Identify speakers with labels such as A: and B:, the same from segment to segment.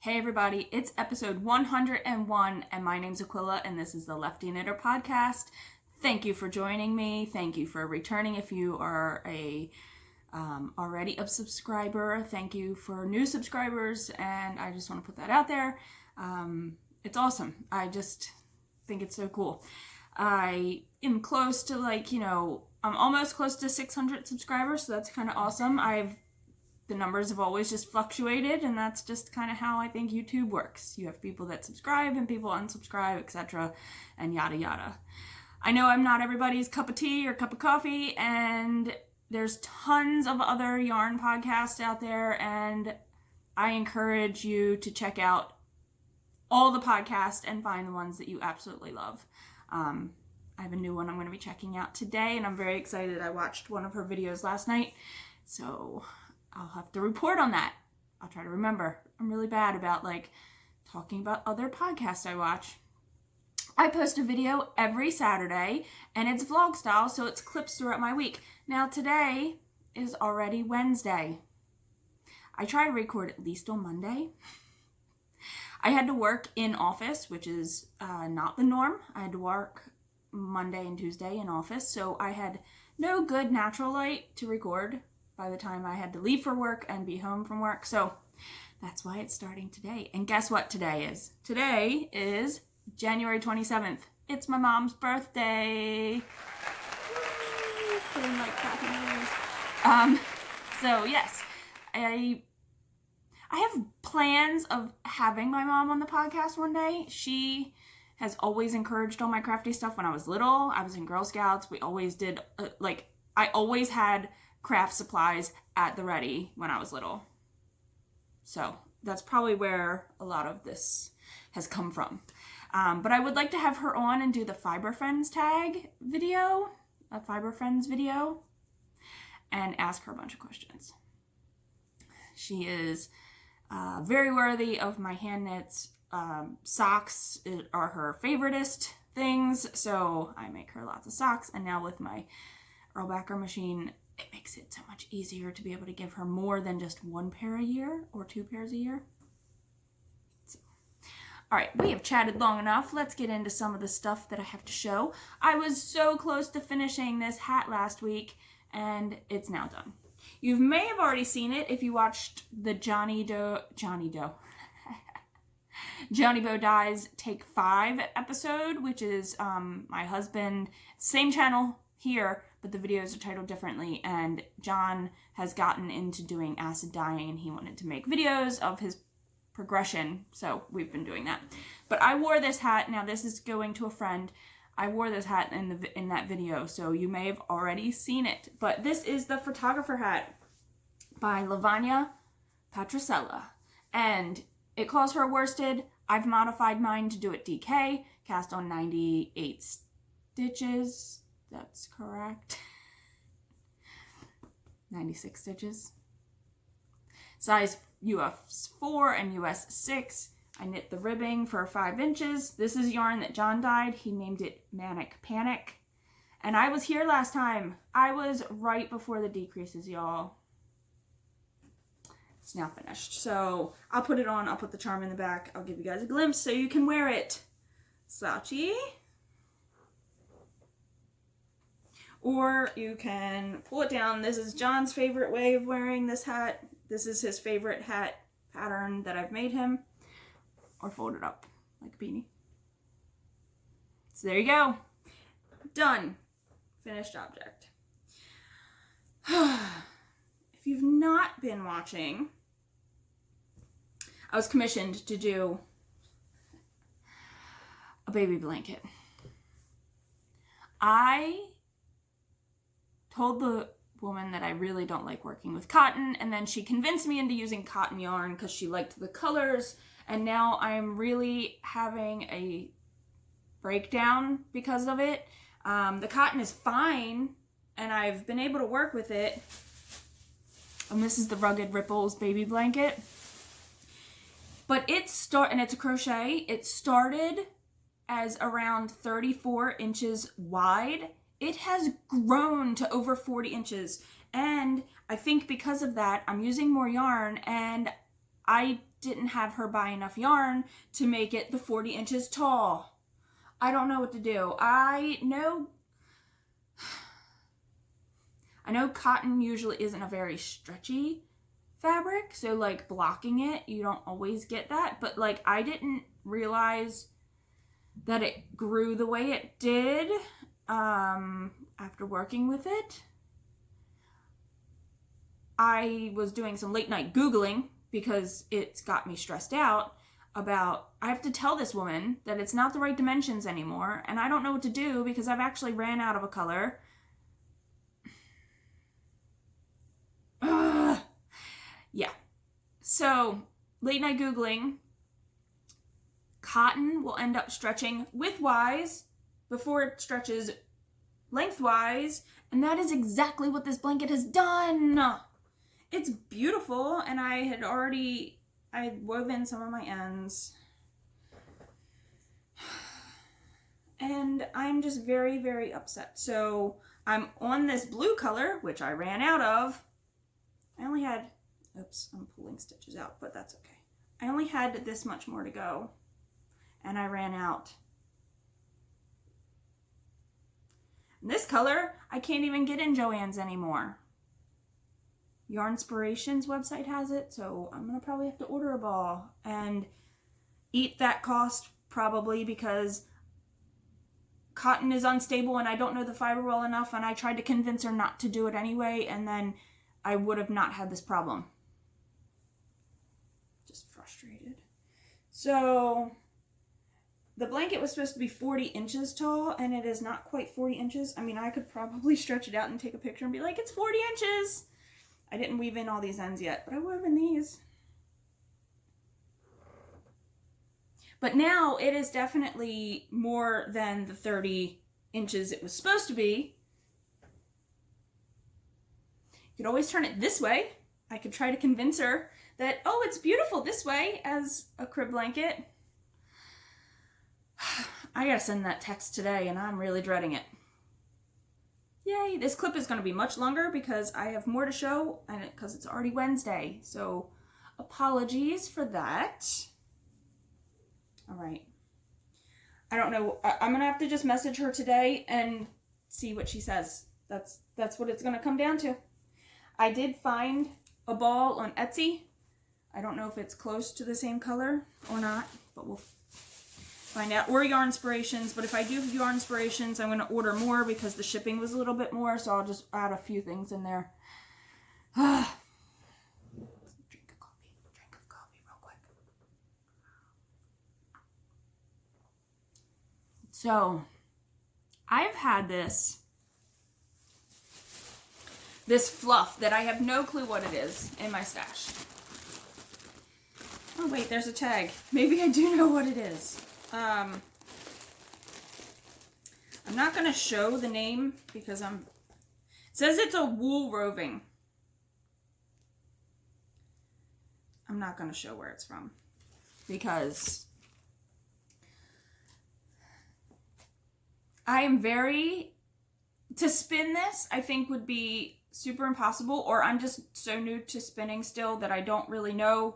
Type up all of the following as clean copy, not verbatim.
A: Hey everybody, it's episode 101 and my name's Aquila and this is the Lefty Knitter podcast. Thank you for joining me. Thank you for returning if you are already a subscriber. Thank you for new subscribers, and I just want to put that out there. It's awesome. I just think it's so cool. I am close to I'm almost close to 600 subscribers, so that's kind of awesome. The numbers have always just fluctuated, and that's just kind of how I think YouTube works. You have people that subscribe and people unsubscribe, etc., and yada yada. I know I'm not everybody's cup of tea or cup of coffee, and there's tons of other yarn podcasts out there, and I encourage you to check out all the podcasts and find the ones that you absolutely love. I have a new one I'm going to be checking out today, and I'm very excited. I watched one of her videos last night, so I'll have to report on that. I'll try to remember. I'm really bad about talking about other podcasts I watch. I post a video every Saturday and it's vlog style, so it's clips throughout my week. Now today is already Wednesday. I try to record at least on Monday. I had to work in office, which is not the norm. I had to work Monday and Tuesday in office, so I had no good natural light to record by the time I had to leave for work and be home from work. So that's why it's starting today. And guess what today is? Today is January 27th. It's my mom's birthday. Putting clapping noise. So yes, I have plans of having my mom on the podcast one day. She has always encouraged all my crafty stuff when I was little. I was in Girl Scouts. We always did, I always had craft supplies at the ready when I was little. So that's probably where a lot of this has come from. But I would like to have her on and do the Fiber Friends tag video, a Fiber Friends video, and ask her a bunch of questions. She is very worthy of my hand knits. Socks are her favoritist things, so I make her lots of socks. And now with my Erlbacher machine, it makes it so much easier to be able to give her more than just one pair a year or 2 pairs a year. So, all right, we have chatted long enough. Let's get into some of the stuff that I have to show. I was so close to finishing this hat last week, and it's now done. You may have already seen it if you watched the Johnny Bow Dies Take 5 episode, which is my husband, same channel here, but the videos are titled differently, and John has gotten into doing acid dyeing and he wanted to make videos of his progression, so we've been doing that. But I wore this hat. Now this is going to a friend. I wore this hat in that video, so you may have already seen it. But this is the photographer hat by Lavanya, Patricella, and it calls for a worsted. I've modified mine to do it DK, cast on 98 stitches. That's correct. 96 stitches. Size US 4 and US 6. I knit the ribbing for 5 inches. This is yarn that John dyed. He named it Manic Panic. And I was here last time. I was right before the decreases, y'all. It's now finished. So I'll put it on. I'll put the charm in the back. I'll give you guys a glimpse so you can wear it. Slouchy. Or you can pull it down. This is John's favorite way of wearing this hat. This is his favorite hat pattern that I've made him. Or fold it up like a beanie. So there you go. Done. Finished object. If you've not been watching, I was commissioned to do a baby blanket. I told the woman that I really don't like working with cotton, and then she convinced me into using cotton yarn because she liked the colors, and now I'm really having a breakdown because of it. The cotton is fine, and I've been able to work with it. And this is the Rugged Ripples baby blanket. But and it's a crochet. It started as around 34 inches wide. It has grown to over 40 inches. And I think because of that, I'm using more yarn, and I didn't have her buy enough yarn to make it the 40 inches tall. I don't know what to do. I know cotton usually isn't a very stretchy fabric, so like blocking it, you don't always get that, but like I didn't realize that it grew the way it did after working with it. I was doing some late night Googling because it's got me stressed out about, I have to tell this woman that it's not the right dimensions anymore, and I don't know what to do because I've actually ran out of a color. Yeah. So, late night Googling, cotton will end up stretching widthwise before it stretches lengthwise, and that is exactly what this blanket has done. It's beautiful, and I had woven some of my ends. And I'm just very, very upset. So I'm on this blue color, which I ran out of. I only had, oops, I'm pulling stitches out, but that's okay. I only had this much more to go, and I ran out. And this color, I can't even get in Joann's anymore. Yarnspiration's website has it, so I'm gonna probably have to order a ball and eat that cost probably, because cotton is unstable and I don't know the fiber well enough, and I tried to convince her not to do it anyway, and then I would have not had this problem. Just frustrated. So the blanket was supposed to be 40 inches tall, and it is not quite 40 inches. I mean, I could probably stretch it out and take a picture and be like, it's 40 inches. I didn't weave in all these ends yet, but I wove in these. But now it is definitely more than the 30 inches it was supposed to be. You could always turn it this way. I could try to convince her that, oh, it's beautiful this way as a crib blanket. I gotta send that text today, and I'm really dreading it. Yay, this clip is going to be much longer because I have more to show, and because it's already Wednesday, so apologies for that. All right. I don't know. I'm going to have to just message her today and see what she says. That's what it's going to come down to. I did find a ball on Etsy. I don't know if it's close to the same color or not, but we'll find out. Or Yarnspirations, but if I do Yarnspirations, I'm going to order more because the shipping was a little bit more, so I'll just add a few things in there. Drink of coffee real quick. So, I've had this fluff that I have no clue what it is in my stash. Oh wait, there's a tag. Maybe I do know what it is. I'm not going to show the name because it says it's a wool roving. I'm not going to show where it's from because I am to spin this, I think would be super impossible, or I'm just so new to spinning still that I don't really know.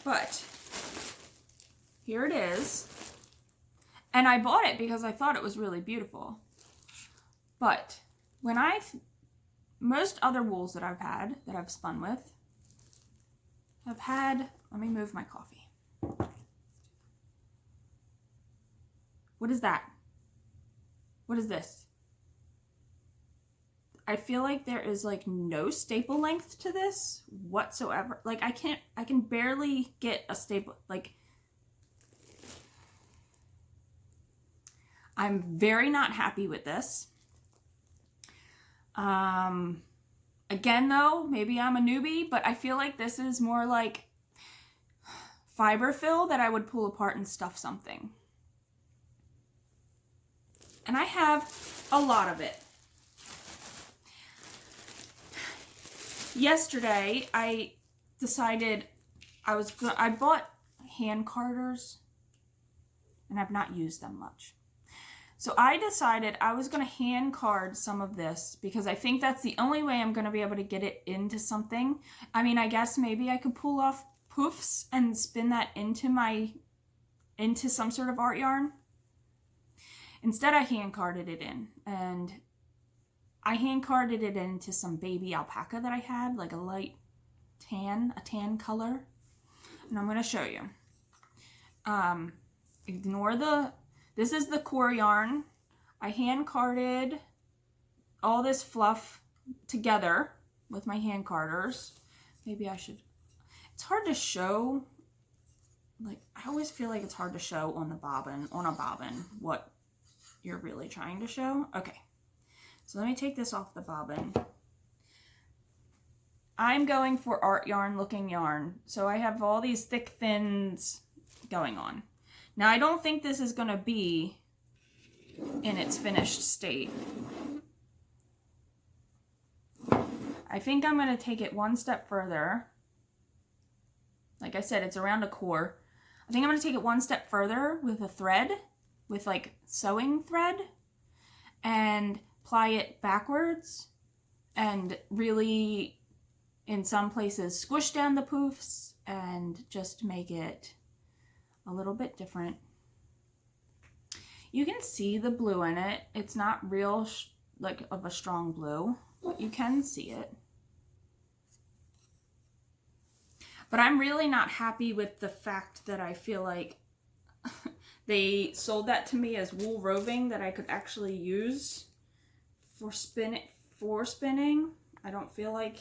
A: But here it is. And I bought it because I thought it was really beautiful. But when most other wools that I've had, that I've spun with, have had, let me move my coffee. What is that? What is this? I feel like there is like no staple length to this whatsoever. Like I can barely get a staple, like I'm very not happy with this. Again though, maybe I'm a newbie, but I feel like this is more like fiber fill that I would pull apart and stuff something. And I have a lot of it. Yesterday, I decided I bought hand carders, and I've not used them much. So I decided I was going to hand card some of this because I think that's the only way I'm going to be able to get it into something. I mean, I guess maybe I could pull off poofs and spin that into some sort of art yarn. Instead, I hand carded it in, and I hand carded it into some baby alpaca that I had, like a light tan, a tan color. And I'm going to show you. This is the core yarn. I hand carded all this fluff together with my hand carders. Maybe I should, it's hard to show, like, I always feel like it's hard to show on a bobbin, what you're really trying to show. Okay, so let me take this off the bobbin. I'm going for art yarn looking yarn. So I have all these thick thins going on. Now, I don't think this is going to be in its finished state. I think I'm going to take it one step further. Like I said, it's around a core. I think I'm going to take it one step further with a thread, with like sewing thread, and ply it backwards and really, in some places, squish down the poofs and just make it a little bit different. You can see the blue in it. It's not real like of a strong blue, but you can see it. But I'm really not happy with the fact that I feel like they sold that to me as wool roving that I could actually use for spinning. I don't feel like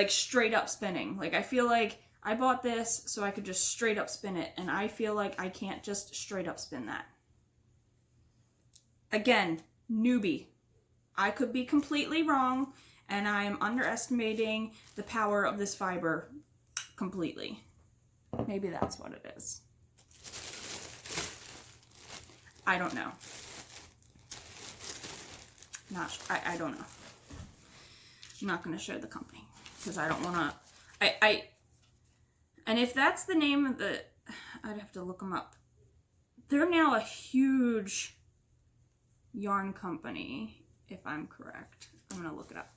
A: straight up spinning. Like, I feel like I bought this so I could just straight up spin it, and I feel like I can't just straight up spin that. Again, newbie. I could be completely wrong, and I am underestimating the power of this fiber completely. Maybe that's what it is. I don't know. I don't know. I'm not going to show the company because I don't want to. And if that's the name of the, I'd have to look them up. They're now a huge yarn company, if I'm correct. I'm going to look it up.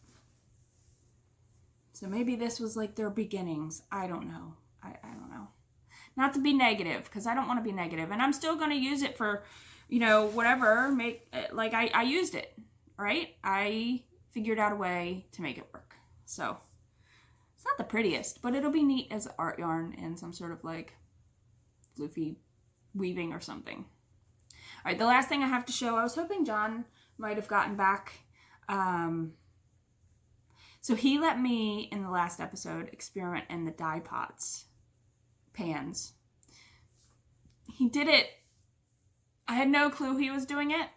A: So maybe this was like their beginnings. I don't know. I don't know. Not to be negative, because I don't want to be negative. And I'm still going to use it for, you know, whatever. Like I used it, right? I figured out a way to make it work. So it's not the prettiest, but it'll be neat as art yarn and some sort of like floofy weaving or something. All right, the last thing I have to show, I was hoping John might have gotten back. So he let me, in the last episode, experiment in the dye pots, pans. He did it. I had no clue he was doing it.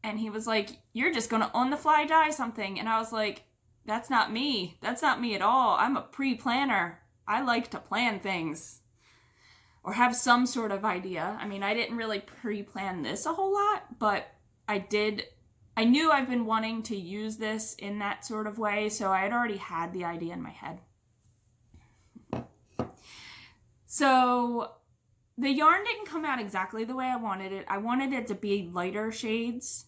A: And he was like, you're just going to on the fly dye something. And I was like, that's not me. That's not me at all. I'm a pre-planner. I like to plan things or have some sort of idea. I mean, I didn't really pre-plan this a whole lot, but I knew I've been wanting to use this in that sort of way, so I had already had the idea in my head. So the yarn didn't come out exactly the way I wanted it. I wanted it to be lighter shades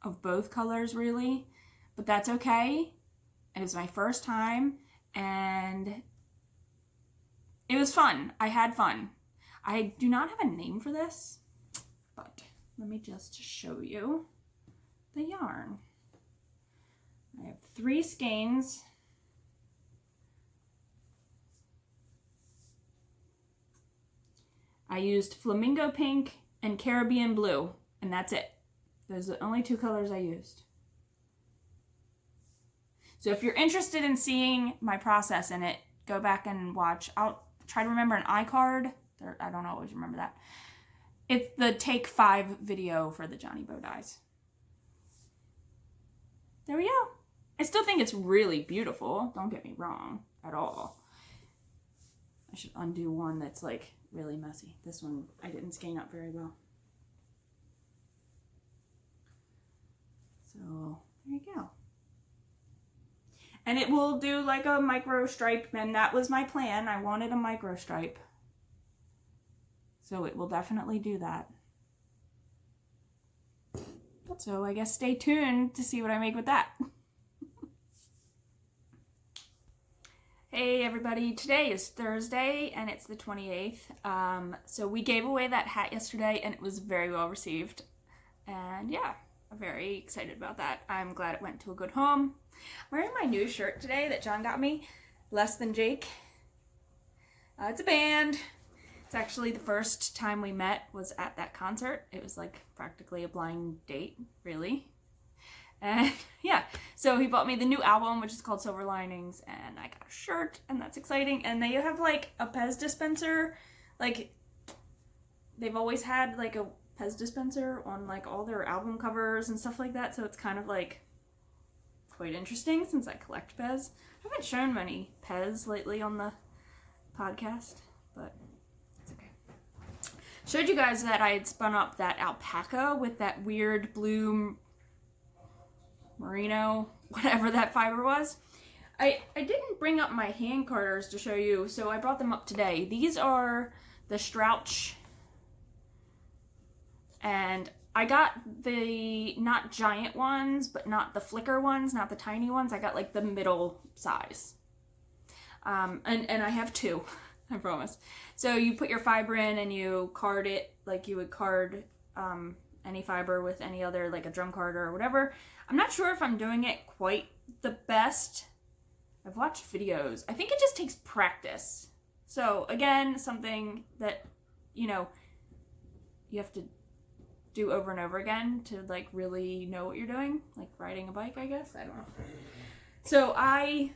A: of both colors, really, but that's okay. It was my first time, and it was fun. I had fun. I do not have a name for this, but let me just show you the yarn. I have 3 skeins. I used flamingo pink and Caribbean blue, and that's it. Those are the only 2 colors I used. So if you're interested in seeing my process in it, go back and watch. I'll try to remember an iCard. I don't always remember that. It's the Take 5 video for the Johnny Bow dyes. There we go. I still think it's really beautiful. Don't get me wrong at all. I should undo one that's like really messy. This one I didn't skein up very well. So there you go. And it will do like a micro stripe, and that was my plan. I wanted a micro stripe. So it will definitely do that. So I guess stay tuned to see what I make with that. Hey everybody, today is Thursday and it's the 28th. So we gave away that hat yesterday and it was very well received. And yeah, I'm very excited about that. I'm glad it went to a good home. I'm wearing my new shirt today that John got me, Less Than Jake. It's a band. It's actually the first time we met was at that concert. It was like practically a blind date, really. And yeah, so he bought me the new album, which is called Silver Linings, and I got a shirt, and that's exciting. And they have like a Pez dispenser. Like, they've always had like a Pez dispenser on like all their album covers and stuff like that, so it's kind of like quite interesting since I collect Pez. I haven't shown many Pez lately on the podcast, but it's okay. Showed you guys that I had spun up that alpaca with that weird blue merino, whatever that fiber was. I didn't bring up my hand carders to show you, so I brought them up today. These are the Strouch, and I got the not giant ones, but not the flicker ones, not the tiny ones. I got like the middle size. And I have two, I promise. So you put your fiber in and you card it like you would card any fiber with any other, like a drum carder or whatever. I'm not sure if I'm doing it quite the best. I've watched videos. I think it just takes practice. So again, something that, you know, you have to do over and over again to like really know what you're doing. Like riding a bike, I guess. I don't know. So I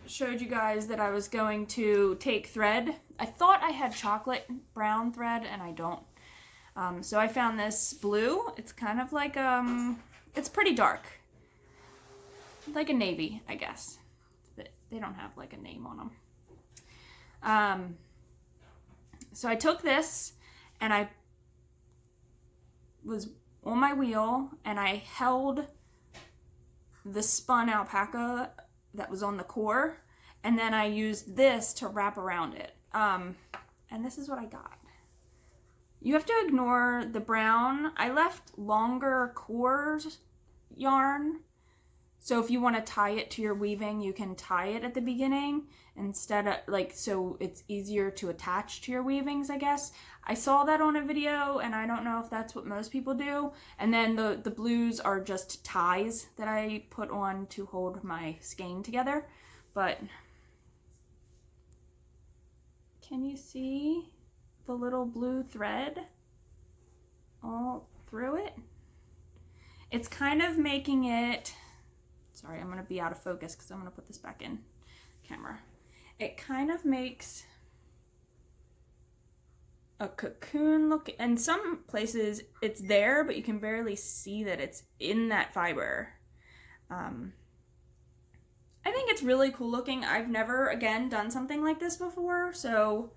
A: showed you guys that I was going to take thread. I thought I had chocolate brown thread and I don't. So I found this blue. It's kind of like, it's pretty dark. Like a navy, I guess. But they don't have like a name on them. So I took this and I was on my wheel and I held the spun alpaca that was on the core, and then I used this to wrap around it. And this is what I got. You have to ignore the brown. I left longer cores yarn, so if you want to tie it to your weaving, you can tie it at the beginning instead of like, so it's easier to attach to your weavings, I guess. I saw that on a video and I don't know if that's what most people do. And then the blues are just ties that I put on to hold my skein together. But can you see the little blue thread all through it? It's kind of making it, sorry, I'm going to be out of focus because I'm going to put this back in camera. It kind of makes a cocoon look. In some places it's there, but you can barely see that it's in that fiber. I think it's really cool looking. I've never, again, done something like this before, so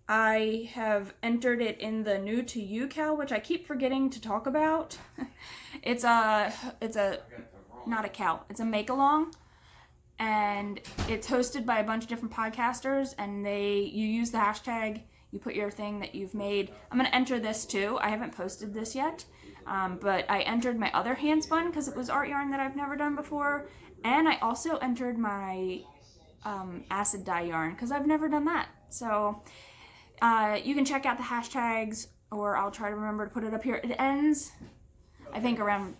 A: I have entered it in the New to You Cal, which I keep forgetting to talk about. It's a not a Cal, it's a make along, and it's hosted by a bunch of different podcasters, and you use the hashtag, you put your thing that you've made. I'm gonna enter this too. I haven't posted this yet, but I entered my other hand spun because it was art yarn that I've never done before, and I also entered my acid dye yarn because I've never done that. So you can check out the hashtags, or I'll try to remember to put it up here. It ends, I think, around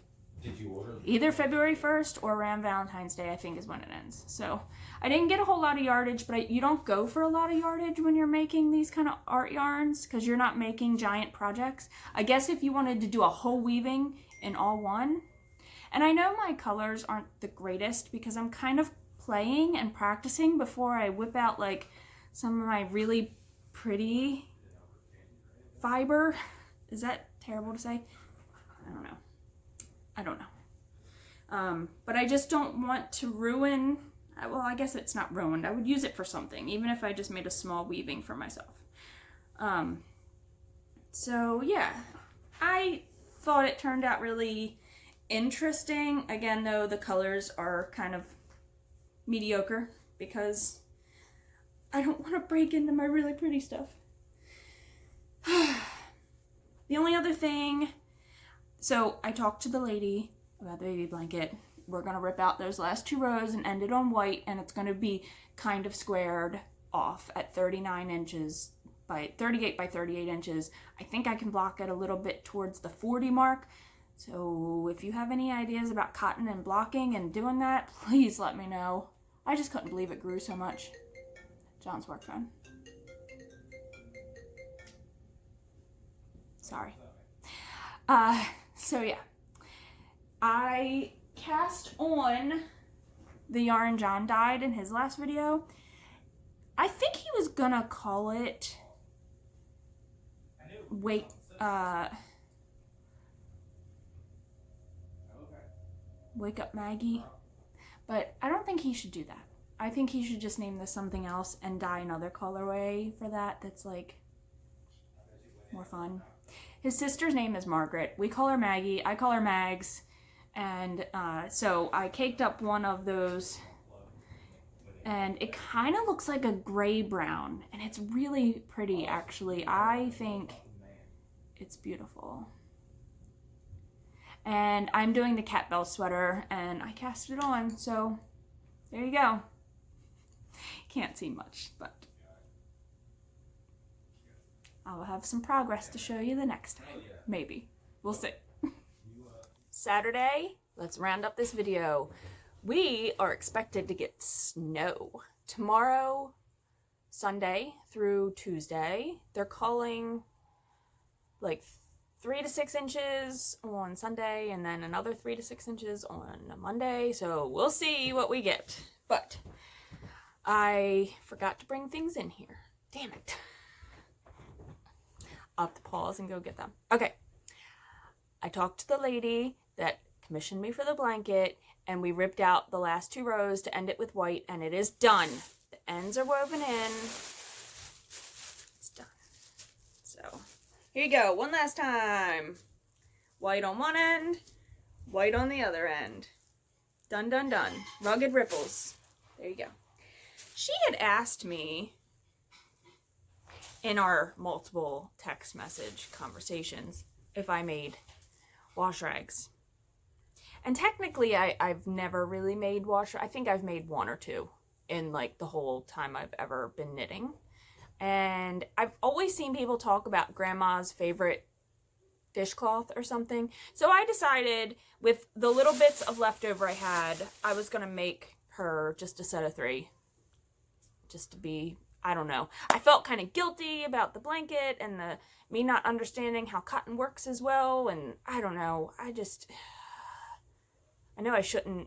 A: either February 1st or around Valentine's Day, I think, is when it ends. So I didn't get a whole lot of yardage, but you don't go for a lot of yardage when you're making these kind of art yarns because you're not making giant projects. I guess if you wanted to do a whole weaving in all one. And I know my colors aren't the greatest because I'm kind of playing and practicing before I whip out like some of my really pretty fiber. Is that terrible to say? I don't know. But I just don't want to ruin, well, I guess it's not ruined. I would use it for something, even if I just made a small weaving for myself. So yeah, I thought it turned out really interesting. Again, though, the colors are kind of mediocre because I don't want to break into my really pretty stuff. The only other thing, So I talked to the lady about the baby blanket. We're going to rip out those last 2 rows and end it on white, and it's going to be kind of squared off at 39 inches by 38 by 38 inches. I think I can block it a little bit towards the 40 mark. So if you have any ideas about cotton and blocking and doing that, please let me know. I just couldn't believe it grew so much. John's work phone. Sorry. So yeah, I cast on the yarn John dyed in his last video. I think he was gonna call it Wake Up Maggie, but I don't think he should do that. I think he should just name this something else and dye another colorway for that that's like more fun. His sister's name is Margaret. We call her Maggie. I call her Mags. And so I caked up one of those, and it kind of looks like a gray brown, and it's really pretty actually. I think it's beautiful. And I'm doing the Catbells sweater, and I cast it on, so there you go. Can't see much, but I'll have some progress to show you the next time. Maybe. We'll see. Saturday, let's round up this video. We are expected to get snow tomorrow, Sunday through Tuesday. They're calling like 3 to 6 inches on Sunday, and then another 3 to 6 inches on Monday. So we'll see what we get. But I forgot to bring things in here. Damn it. I'll have to pause and go get them. Okay. I talked to the lady that commissioned me for the blanket, and we ripped out the last 2 rows to end it with white, and it is done. The ends are woven in. It's done. So here you go. One last time. White on one end, white on the other end. Done, done, done. Rugged ripples. There you go. She had asked me in our multiple text message conversations if I made wash rags. And technically I've never really made I think I've made 1 or 2 in like the whole time I've ever been knitting. And I've always seen people talk about grandma's favorite dishcloth or something. So I decided with the little bits of leftover I had, I was gonna make her just a set of 3. Just to be, I don't know. I felt kind of guilty about the blanket and me not understanding how cotton works as well. And I don't know. I know I shouldn't,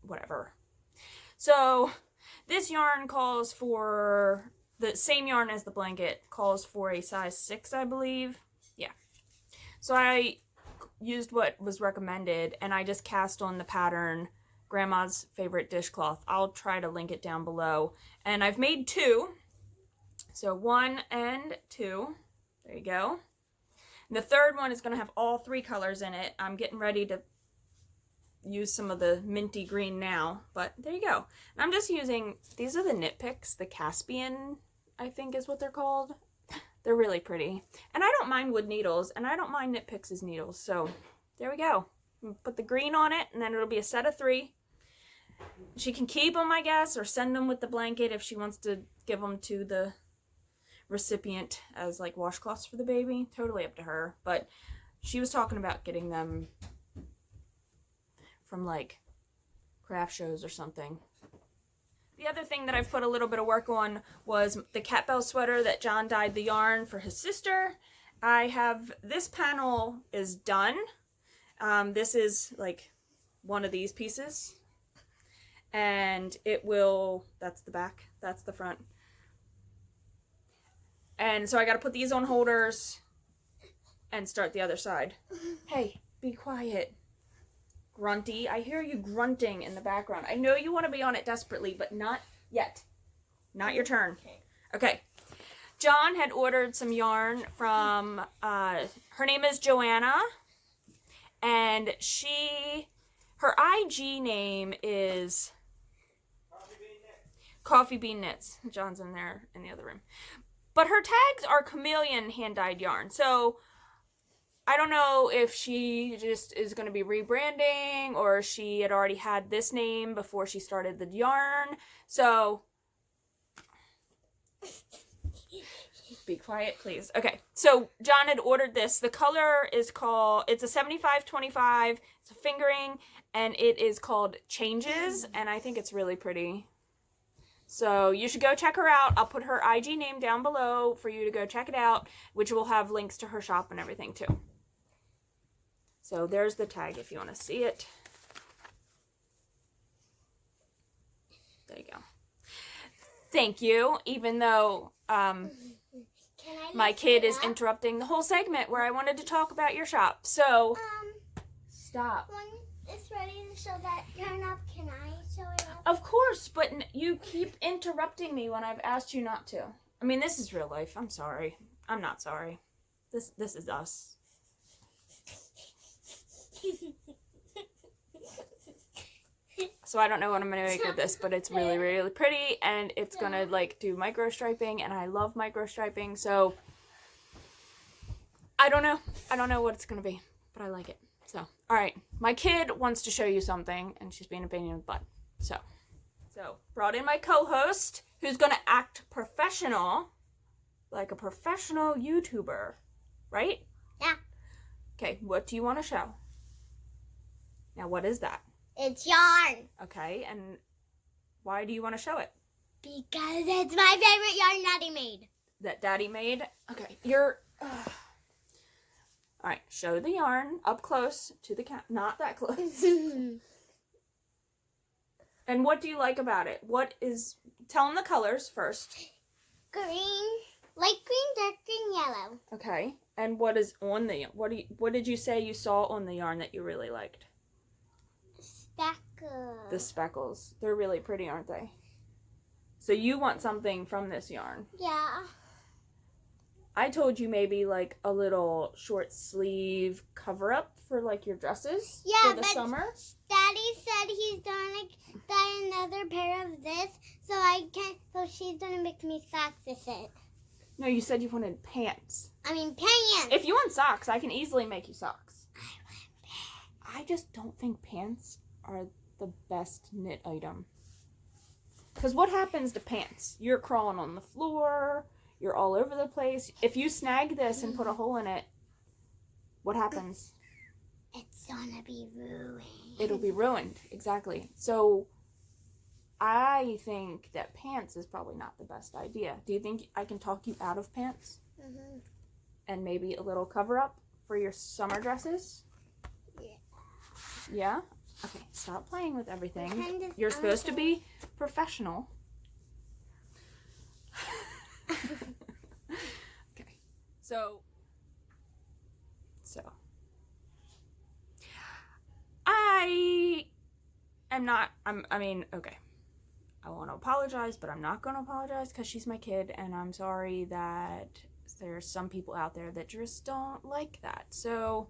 A: whatever. So this yarn calls for, the same yarn as the blanket, calls for a size 6, I believe. Yeah. So I used what was recommended, and I just cast on the pattern Grandma's favorite dishcloth. I'll try to link it down below. And I've made 2. So 1 and 2. There you go. And the third one is going to have all 3 colors in it. I'm getting ready to use some of the minty green now, but there you go. And I'm just using, these are the knit picks, the Caspian, I think is what they're called. They're really pretty. And I don't mind wood needles, and I don't mind knit picks as needles. So there we go. Put the green on it, and then it'll be a set of 3. She can keep them, I guess, or send them with the blanket if she wants to give them to the recipient as like washcloths for the baby. Totally up to her. But she was talking about getting them from like craft shows or something. The other thing that I've put a little bit of work on was the Catbell sweater that John dyed the yarn for his sister. I have, this panel is done. This is like one of these pieces. And it will, that's the back, that's the front. And so I got to put these on holders and start the other side. Hey, be quiet. Grunty, I hear you grunting in the background. I know you want to be on it desperately, but not yet. Not your turn. Okay. John had ordered some yarn from, her name is Joanna, and her IG name is Coffee Bean Knits. John's in there in the other room. But her tags are chameleon hand-dyed yarn. So I don't know if she just is going to be rebranding or she had already had this name before she started the yarn. So be quiet, please. Okay, so John had ordered this. The color is called, it's a 75-25, it's a fingering, and it is called Changes, and I think it's really pretty. So you should go check her out. I'll put her IG name down below for you to go check it out, which will have links to her shop and everything too. So there's the tag if you want to see it. There you go. Thank you, even though my kid is interrupting the whole segment where I wanted to talk about your shop. So stop.
B: When it's ready to show that yarn up, can I show it up?
A: Of course, but you keep interrupting me when I've asked you not to. I mean, this is real life. I'm sorry. I'm not sorry. This is us. So I don't know what I'm going to make with this, but it's really, really pretty, and it's going to, like, do micro striping, and I love micro striping, so I don't know. I don't know what it's going to be, but I like it. So, all right. My kid wants to show you something, and she's being a pain in the butt. So brought in my co-host, who's going to act professional, like a professional YouTuber, right?
B: Yeah.
A: Okay, what do you want to show? Now, what is that?
B: It's yarn.
A: Okay, and why do you want to show it?
B: Because it's my favorite yarn Daddy made.
A: That Daddy made? Okay, you're... All right, show the yarn up close to the cat. Not that close. And what do you like about it? Tell them the colors first.
B: Green, light green, dark green, yellow.
A: Okay, and what is on the... What did you say you saw on the yarn that you really liked?
B: Speckles.
A: The speckles. They're really pretty, aren't they? So you want something from this yarn?
B: Yeah.
A: I told you maybe like a little short sleeve cover up for like your dresses for the summer.
B: Daddy said he's gonna buy another pair of this, so she's gonna make me socks with it.
A: No, you said you wanted pants.
B: I mean pants.
A: If you want socks, I can easily make you socks. I want pants. I just don't think pants are the best knit item. Because what happens to pants? You're crawling on the floor. You're all over the place. If you snag this and put a hole in it, what happens?
B: It's gonna be ruined.
A: It'll be ruined. Exactly. So I think that pants is probably not the best idea. Do you think I can talk you out of pants?
B: Mm-hmm.
A: And maybe a little cover up for your summer dresses?
B: Yeah.
A: Yeah? Okay, stop playing with everything. You're supposed to be professional. Okay. So I mean, okay. I want to apologize, but I'm not going to apologize because she's my kid, and I'm sorry that there's some people out there that just don't like that. So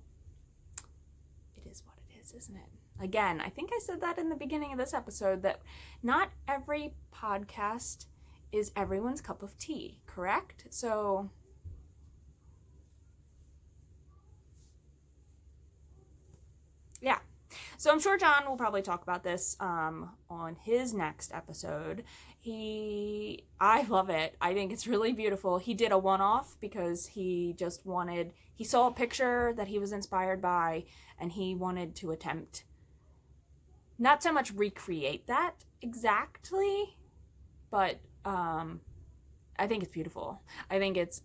A: it is what it is, isn't it? Again, I think I said that in the beginning of this episode, that not every podcast is everyone's cup of tea, correct? So yeah. So I'm sure John will probably talk about this on his next episode. I love it. I think it's really beautiful. He did a one-off because he saw a picture that he was inspired by, and he wanted to attempt not so much recreate that exactly, but I think it's beautiful. I think it's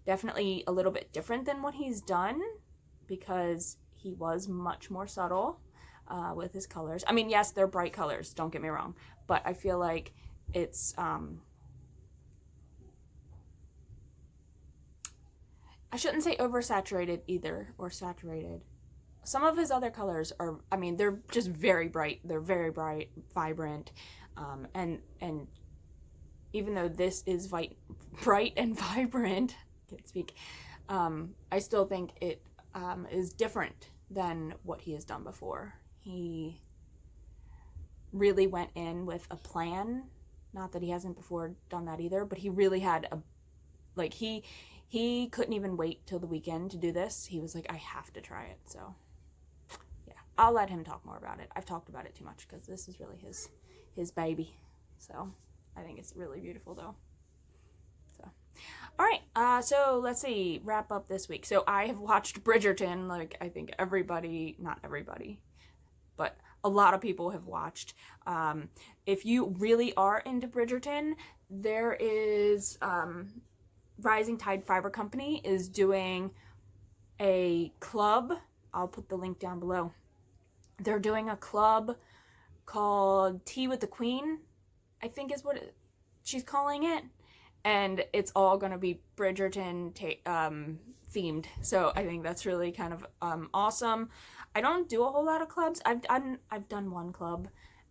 A: definitely a little bit different than what he's done, because he was much more subtle with his colors. I mean, yes, they're bright colors, don't get me wrong, but I feel like it's I shouldn't say oversaturated either, or saturated. Some of his other colors are, I mean, they're just very bright. They're very bright, vibrant, and even though this is bright and vibrant, can't speak, I still think it is different than what he has done before. He really went in with a plan. Not that he hasn't before done that either, but he really had he he couldn't even wait till the weekend to do this. He was like, I have to try it. So yeah, I'll let him talk more about it. I've talked about it too much because this is really his baby. So I think it's really beautiful though. So all right, so let's see, wrap up this week. So I have watched Bridgerton, like I think everybody, not everybody, but a lot of people have watched. If you really are into Bridgerton, there is Rising Tide Fiber Company is doing a club. I'll put the link down below. They're doing a club called Tea with the Queen, I think is what she's calling it. And it's all going to be Bridgerton themed. So I think that's really kind of awesome. I don't do a whole lot of clubs. I've done one club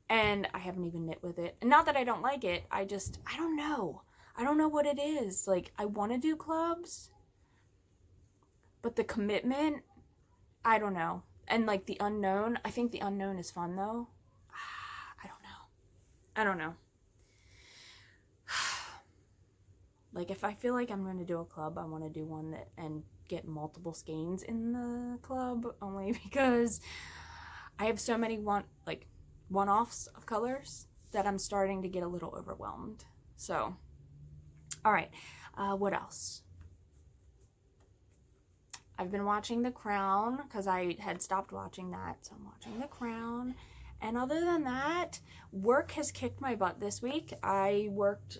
A: and I haven't even knit with it. And not that I don't like it. I don't know. I don't know what it is. Like, I want to do clubs, but the commitment, I don't know. And like the unknown, I think the unknown is fun though. I don't know. Like, if I feel like I'm going to do a club, I want to do one that and get multiple skeins in the club, only because I have so many one-offs of colors that I'm starting to get a little overwhelmed. So, all right, what else? I've been watching The Crown because I had stopped watching that, so I'm watching The Crown. And other than that, work has kicked my butt this week. I worked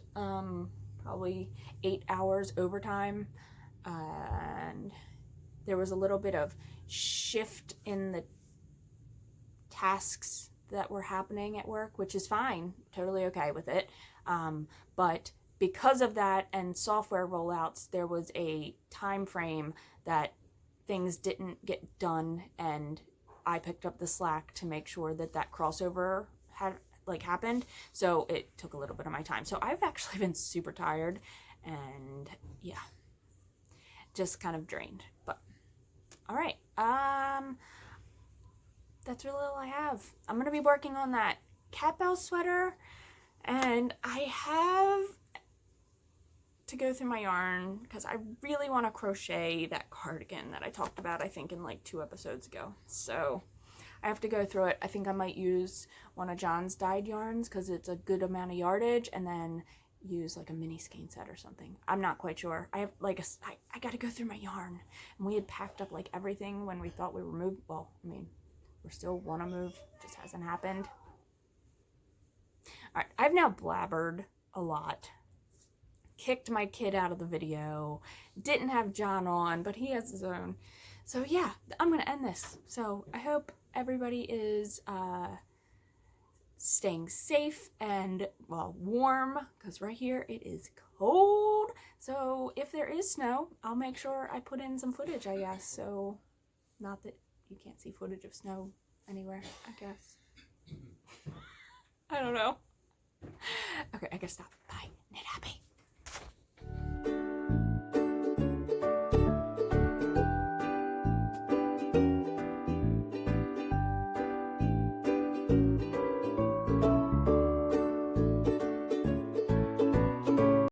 A: probably 8 hours overtime, and there was a little bit of shift in the tasks that were happening at work, which is fine, totally okay with it. But because of that and software rollouts, there was a time frame that things didn't get done, and I picked up the slack to make sure that that crossover had happened. So it took a little bit of my time. So I've actually been super tired and yeah, just kind of drained. But all right, that's really all I have. I'm gonna be working on that Catbells sweater, and I have to go through my yarn because I really want to crochet that cardigan that I talked about, I think in like 2 episodes ago. So I have to go through it. I think I might use one of John's dyed yarns because it's a good amount of yardage, and then use like a mini skein set or something. I'm not quite sure. I have like I got to go through my yarn, and we had packed up like everything when we thought we were moved. Well, I mean, we're still want to move, just hasn't happened. All right, I've now blabbered a lot. Kicked my kid out of the video, didn't have John on, but he has his own. So yeah, I'm gonna end this. So I hope everybody is staying safe and, well, warm, because right here it is cold. So if there is snow, I'll make sure I put in some footage, I guess. So not that you can't see footage of snow anywhere, I guess. I don't know. Okay, I gotta stop. Bye. Knit happy.